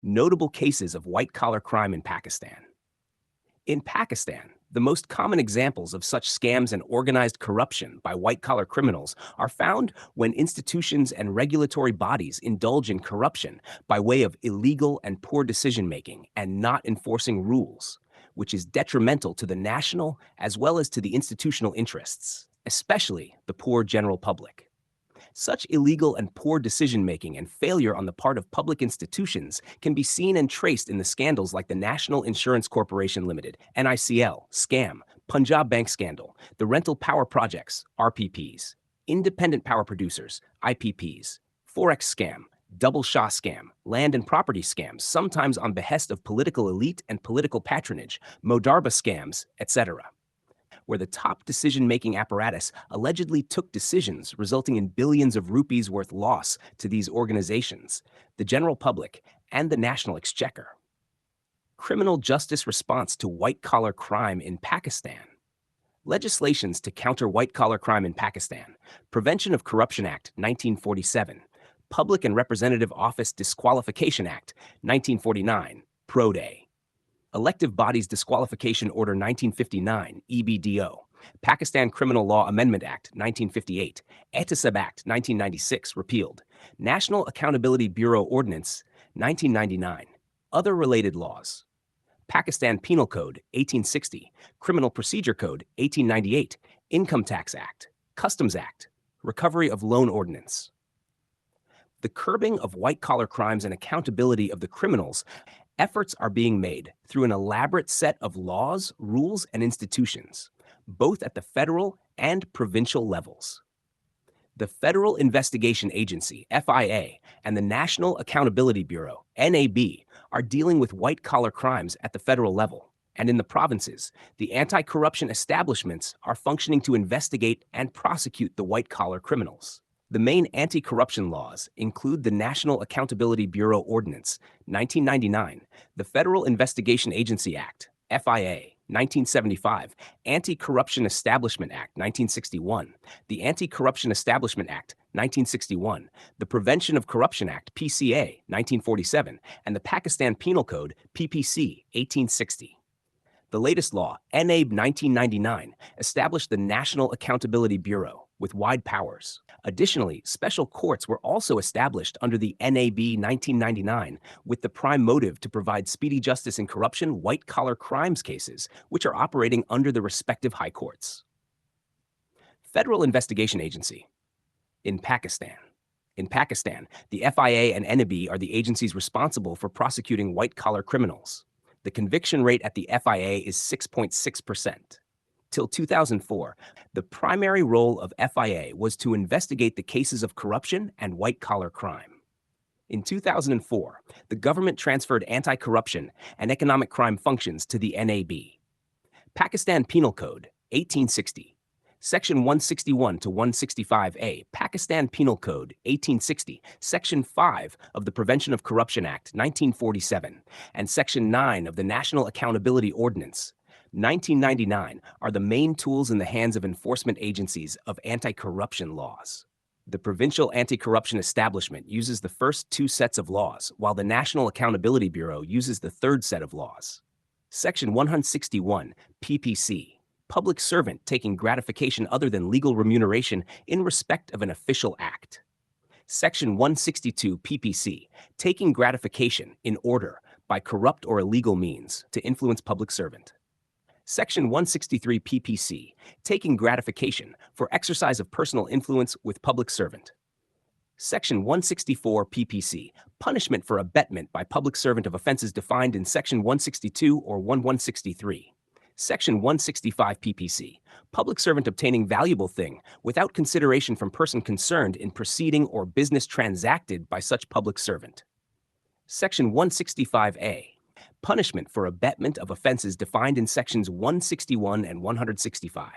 Notable cases of white-collar crime in Pakistan. In Pakistan, the most common examples of such scams and organized corruption by white-collar criminals are found when institutions and regulatory bodies indulge in corruption by way of illegal and poor decision-making and not enforcing rules, which is detrimental to the national as well as to the institutional interests, especially the poor general public. Such illegal and poor decision-making and failure on the part of public institutions can be seen and traced in the scandals like the National Insurance Corporation Limited, NICL, scam, Punjab Bank scandal, the Rental Power Projects, RPPs, Independent Power Producers, IPPs, Forex scam, double Shah scam, land and property scams, sometimes on behest of political elite and political patronage, Modarba scams, etc., where the top decision-making apparatus allegedly took decisions resulting in billions of rupees worth loss to these organizations, the general public, and the national exchequer. Criminal justice response to white-collar crime in Pakistan. Legislations to counter white-collar crime in Pakistan. Prevention of Corruption Act, 1947. Public and Representative Office Disqualification Act, 1949, Pro Day. Elective Bodies Disqualification Order 1959, EBDO, Pakistan Criminal Law Amendment Act 1958, Ehtisab Act 1996, repealed, National Accountability Bureau Ordinance 1999, other related laws, Pakistan Penal Code 1860, Criminal Procedure Code 1898, Income Tax Act, Customs Act, Recovery of Loan Ordinance. The curbing of white-collar crimes and accountability of the criminals. Efforts are being made through an elaborate set of laws, rules, and institutions, both at the federal and provincial levels. The Federal Investigation Agency, FIA, and the National Accountability Bureau, NAB, are dealing with white-collar crimes at the federal level, and in the provinces, the anti-corruption establishments are functioning to investigate and prosecute the white-collar criminals. The main anti-corruption laws include the National Accountability Bureau Ordinance, 1999, the Federal Investigation Agency Act, FIA, 1975, Anti-Corruption Establishment Act, 1961, the Anti-Corruption Establishment Act, 1961, the Prevention of Corruption Act, PCA, 1947, and the Pakistan Penal Code, PPC, 1860. The latest law, NAB 1999, established the National Accountability Bureau with wide powers. Additionally, special courts were also established under the NAB 1999 with the prime motive to provide speedy justice in corruption white-collar crimes cases, which are operating under the respective high courts. Federal Investigation Agency. In Pakistan, the FIA and NAB are the agencies responsible for prosecuting white-collar criminals. The conviction rate at the FIA is 6.6%. Till 2004, the primary role of FIA was to investigate the cases of corruption and white-collar crime. In 2004, the government transferred anti-corruption and economic crime functions to the NAB. Pakistan Penal Code, 1860. Section 161 to 165A, Pakistan Penal Code, 1860, Section 5 of the Prevention of Corruption Act, 1947, and Section 9 of the National Accountability Ordinance, 1999, are the main tools in the hands of enforcement agencies of anti-corruption laws. The Provincial Anti-Corruption Establishment uses the first two sets of laws, while the National Accountability Bureau uses the third set of laws. Section 161, PPC, Public Servant taking gratification other than legal remuneration in respect of an official act. Section 162, PPC, taking gratification in order by corrupt or illegal means to influence public servant. Section 163 PPC, taking gratification for exercise of personal influence with public servant. Section 164 PPC, punishment for abetment by public servant of offenses defined in Section 162 or 1163. Section 165 PPC, public servant obtaining valuable thing without consideration from person concerned in proceeding or business transacted by such public servant. Section 165A, punishment for abetment of offenses defined in Sections 161 and 165.